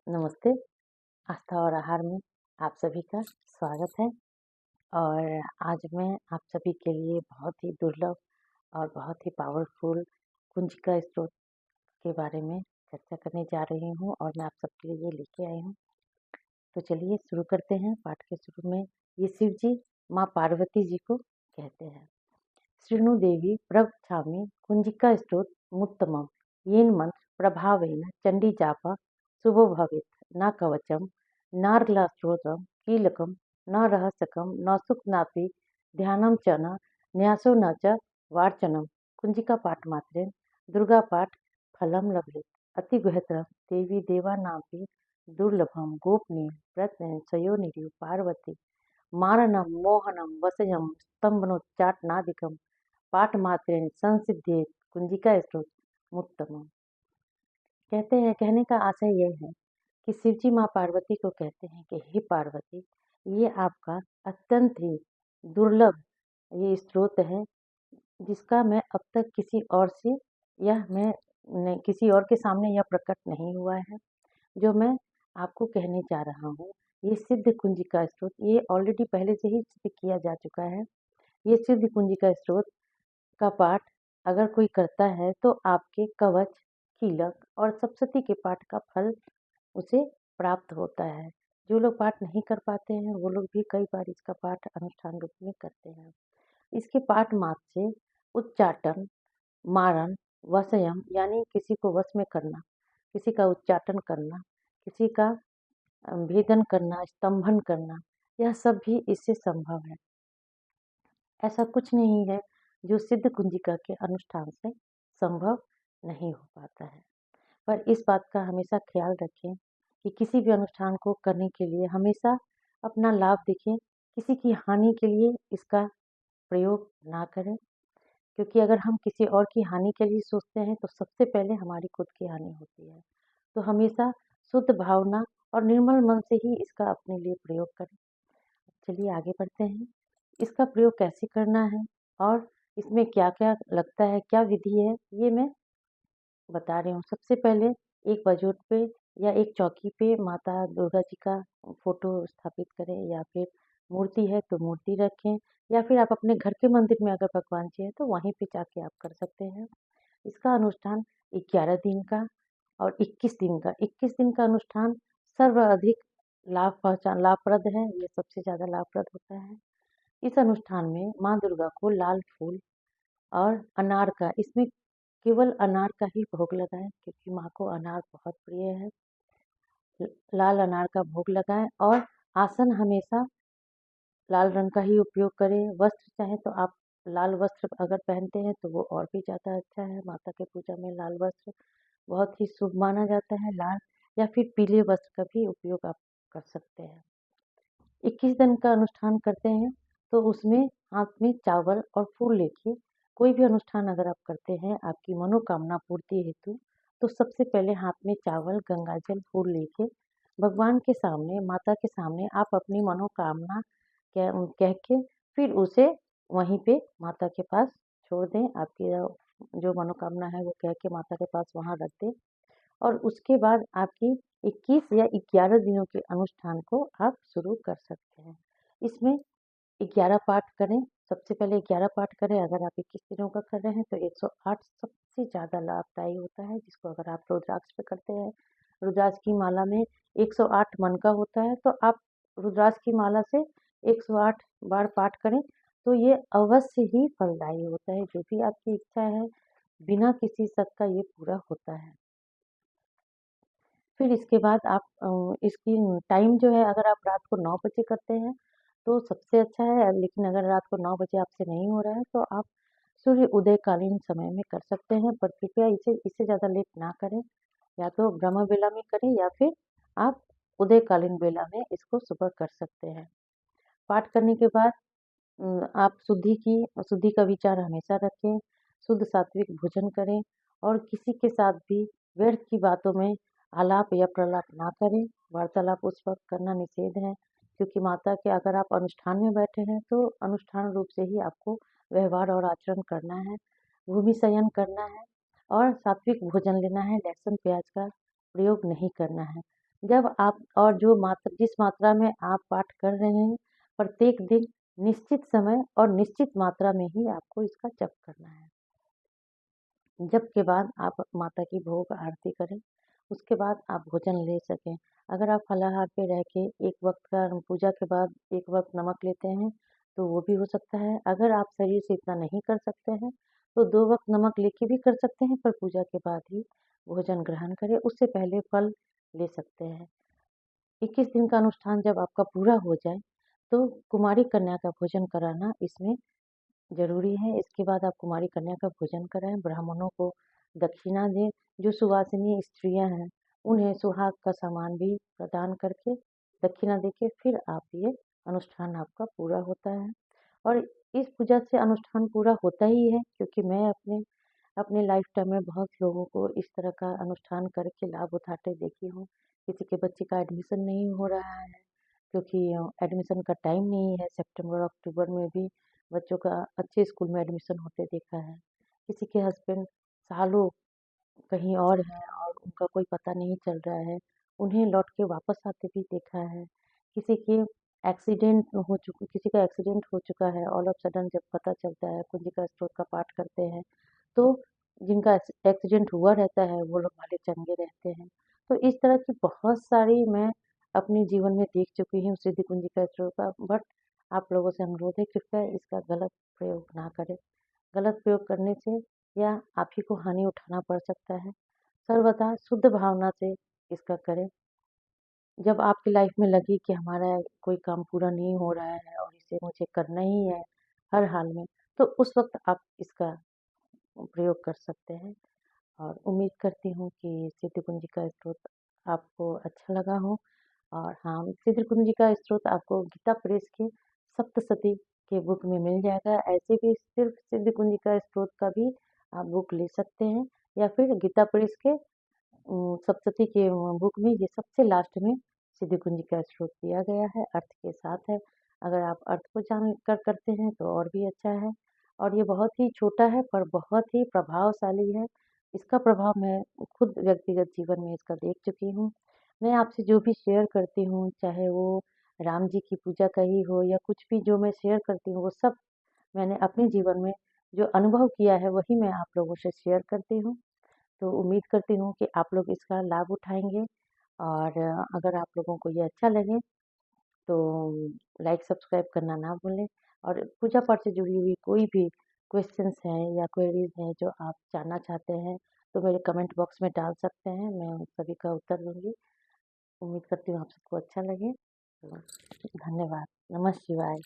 नमस्ते। आस्था और आहार में आप सभी का स्वागत है। और आज मैं आप सभी के लिए बहुत ही दुर्लभ और बहुत ही पावरफुल कुंजिका स्रोत के बारे में चर्चा करने जा रही हूँ और मैं आप सबके लिए ये लेके आई हूँ। तो चलिए शुरू करते हैं। पाठ के शुरू में ये शिव जी माँ पार्वती जी को कहते हैं। शृणु देवी प्रवक्ष्यामि कुंजिका स्रोत मुत्तमम् येन मंत्र प्रभावेन चंडी जापा शुभो भवेत् न कवचम नार्लास्त्रोत्रम कीलकम न रहस्यकम न सुखनापि ध्यानम च न न्यासो न च वार्चनम कुंजिका पाठ मात्रेण दुर्गा पाठ फलम लभेत अति गुह्यतरम देवी देवानापि दुर्लभम गोपनीय प्रत्न सयोनिरु पार्वती मारणम मोहनम वसयम स्तंभनोच्चाटनादिकम पाठ मात्रेण संसिद्धेत कुंजिका स्रोत मुत्तमम्। कहते हैं, कहने का आशय यह है कि शिवजी माँ पार्वती को कहते हैं कि हे पार्वती, ये आपका अत्यंत ही दुर्लभ ये स्रोत है जिसका मैं अब तक किसी और से किसी और के सामने यह प्रकट नहीं हुआ है। जो मैं आपको कहने जा रहा हूँ ये सिद्ध कुंजिका स्रोत ये ऑलरेडी पहले से ही सिद्ध किया जा चुका है। ये सिद्ध कुंजिका स्रोत का पाठ अगर कोई करता है तो आपके कवच, कीलक और सप्तशती के पाठ का फल उसे प्राप्त होता है। जो लोग पाठ नहीं कर पाते हैं वो लोग भी कई बार इसका पाठ अनुष्ठान रूप में करते हैं। इसके पाठ मात्र से उच्चाटन, मारण, वशयम यानी किसी को वश में करना, किसी का उच्चाटन करना, किसी का भेदन करना, स्तंभन करना, यह सब भी इससे संभव है। ऐसा कुछ नहीं है जो सिद्ध कुंजिका के अनुष्ठान से संभव नहीं हो पाता है। पर इस बात का हमेशा ख्याल रखें कि किसी भी अनुष्ठान को करने के लिए हमेशा अपना लाभ देखें, किसी की हानि के लिए इसका प्रयोग ना करें। क्योंकि अगर हम किसी और की हानि के लिए सोचते हैं तो सबसे पहले हमारी खुद की हानि होती है। तो हमेशा शुद्ध भावना और निर्मल मन से ही इसका अपने लिए प्रयोग करें। चलिए आगे बढ़ते हैं। इसका प्रयोग कैसे करना है और इसमें क्या-क्या लगता है, क्या विधि है, ये मैं बता रही हूँ। सबसे पहले एक बजोट पे या एक चौकी पे माता दुर्गा जी का फ़ोटो स्थापित करें या फिर मूर्ति है तो मूर्ति रखें या फिर आप अपने घर के मंदिर में अगर भगवान जी हैं तो वहीं पे जाके आप कर सकते हैं। इसका अनुष्ठान 11 दिन का और 21 दिन का 21 दिन का अनुष्ठान सर्वाधिक लाभप्रद है, ये सबसे ज़्यादा लाभप्रद होता है। इस अनुष्ठान में माँ दुर्गा को लाल फूल और अनार का इसमें केवल अनार का ही भोग लगाएँ क्योंकि माँ को अनार बहुत प्रिय है। लाल अनार का भोग लगाएँ और आसन हमेशा लाल रंग का ही उपयोग करें। वस्त्र चाहे तो आप लाल वस्त्र अगर पहनते हैं तो वो और भी ज़्यादा अच्छा है। माता के पूजा में लाल वस्त्र बहुत ही शुभ माना जाता है। लाल या फिर पीले वस्त्र का भी उपयोग आप कर सकते हैं। 21 दिन का अनुष्ठान करते हैं तो उसमें हाथ में चावल और फूल लेके कोई भी अनुष्ठान अगर आप करते हैं आपकी मनोकामना पूर्ति हेतु तो सबसे पहले हाथ में चावल, गंगाजल, फूल लेके भगवान के सामने, माता के सामने आप अपनी मनोकामना कह के फिर उसे वहीं पे माता के पास छोड़ दें। आपकी जो मनोकामना है वो कह के माता के पास वहाँ रख दें और उसके बाद आपकी 21 या 11 दिनों के अनुष्ठान को आप शुरू कर सकते हैं। इसमें 11 पाठ करें, सबसे पहले 11 पाठ करें। अगर आप 21 दिनों का कर रहे हैं तो 108 सबसे ज़्यादा लाभदायी होता है, जिसको अगर आप रुद्राक्ष पे करते हैं, रुद्राक्ष की माला में 108 मन का होता है, तो आप रुद्राक्ष की माला से 108 बार पाठ करें, तो ये अवश्य ही फलदायी होता है। जो भी आपकी इच्छा है, बिना किसी शक का ये पूरा होता है। फिर इसके बाद आप इसकी टाइम जो है अगर आप रात को 9 बजे करते हैं तो सबसे अच्छा है, लेकिन अगर रात को 9 बजे आपसे नहीं हो रहा है तो आप सूर्य उदयकालीन समय में कर सकते हैं, पर कृपया इसे इससे ज़्यादा लेट ना करें। या तो ब्रह्म बेला में करें या फिर आप उदयकालीन बेला में इसको सुबह कर सकते हैं। पाठ करने के बाद आप शुद्धि का विचार हमेशा रखें, शुद्ध सात्विक भोजन करें और किसी के साथ भी व्यर्थ की बातों में आलाप या प्रलाप ना करें। वार्तालाप उस वक्त करना निषेध है क्योंकि माता के अगर आप अनुष्ठान में बैठे हैं तो अनुष्ठान रूप से ही आपको व्यवहार और आचरण करना है, भूमि शयन करना है और सात्विक भोजन लेना है। लहसुन प्याज का प्रयोग नहीं करना है। जब आप और जिस मात्रा में आप पाठ कर रहे हैं, प्रत्येक दिन निश्चित समय और निश्चित मात्रा में ही आपको इसका जप करना है। जप के बाद आप माता की भोग आरती करें, उसके बाद आप भोजन ले सकें। अगर आप फलाहार पे रह के एक वक़्त का पूजा के बाद एक वक़्त नमक लेते हैं, तो वो भी हो सकता है। अगर आप शरीर से इतना नहीं कर सकते हैं, तो 2 वक़्त नमक लेके भी कर सकते हैं, पर पूजा के बाद ही भोजन ग्रहण करें, उससे पहले फल ले सकते हैं। 21 दिन का अनुष्ठान जब आपका पूरा हो जाए, तो कुमारी कन्या का भोजन कराना इसमें ज़रूरी है। इसके बाद आप कुमारी कन्या का भोजन कराएँ, ब्राह्मणों को दक्षिणा दें। जो सुवासिनी स्त्रियाँ हैं, उन्हें सुहाग का सामान भी प्रदान करके दक्षिणा देके फिर आप ये अनुष्ठान आपका पूरा होता है। और इस पूजा से अनुष्ठान पूरा होता ही है, क्योंकि मैं अपने अपने लाइफ टाइम में बहुत लोगों को इस तरह का अनुष्ठान करके लाभ उठाते देखी हूँ। किसी के बच्चे का एडमिशन नहीं हो रहा है, क्योंकि एडमिशन का टाइम नहीं है, सितंबर अक्टूबर में भी बच्चों का अच्छे स्कूल में एडमिशन होते देखा है। किसी के हस्बैंड सालों कहीं और हैं और उनका कोई पता नहीं चल रहा है, उन्हें लौट के वापस आते भी देखा है। किसी का एक्सीडेंट हो चुका है, ऑल ऑफ सडन जब पता चलता है, कुंजिका स्त्रोत का पाठ करते हैं, तो जिनका एक्सीडेंट हुआ रहता है, वो लोग भले चंगे रहते हैं। तो इस तरह की बहुत सारी मैं अपने जीवन में देख चुकी हूँ सिद्धि कुंजिका स्त्रोत का, बट आप लोगों से अनुरोध है, कृपया इसका गलत प्रयोग ना करें। गलत प्रयोग करने से या आप ही को हानि उठाना पड़ सकता है। सर्वदा शुद्ध भावना से इसका करें। जब आपकी लाइफ में लगे कि हमारा कोई काम पूरा नहीं हो रहा है और इसे मुझे करना ही है हर हाल में, तो उस वक़्त आप इसका प्रयोग कर सकते हैं। और उम्मीद करती हूँ कि सिद्धि कुंजिका स्त्रोत आपको अच्छा लगा हो। और हाँ, सिद्धि कुंजिका स्त्रोत आपको गीता प्रेस के सप्तशती के बुक में मिल जाएगा। ऐसे भी सिर्फ़ सिद्धि कुंजिका स्त्रोत का भी आप बुक ले सकते हैं, या फिर गीता प्रेस के सप्तशती के बुक में ये सबसे लास्ट में सिद्धि कुंजी का स्रोत दिया गया है, अर्थ के साथ है। अगर आप अर्थ को जान कर करते हैं तो और भी अच्छा है। और ये बहुत ही छोटा है पर बहुत ही प्रभावशाली है। इसका प्रभाव मैं खुद व्यक्तिगत जीवन में इसका देख चुकी हूँ। मैं आपसे जो भी शेयर करती हूँ, चाहे वो राम जी की पूजा का ही हो या कुछ भी जो मैं शेयर करती हूँ, वो सब मैंने अपने जीवन में जो अनुभव किया है, वही मैं आप लोगों से शेयर करती हूँ। तो उम्मीद करती हूँ कि आप लोग इसका लाभ उठाएँगे। और अगर आप लोगों को ये अच्छा लगे तो लाइक सब्सक्राइब करना ना भूलें। और पूजा पाठ से जुड़ी हुई कोई भी क्वेश्चंस हैं या क्वेरीज हैं जो आप जानना चाहते हैं, तो मेरे कमेंट बॉक्स में डाल सकते हैं, मैं उन सभी का उत्तर दूँगी। उम्मीद करती हूँ आप सबको अच्छा लगे। तो धन्यवाद। नमः शिवाय।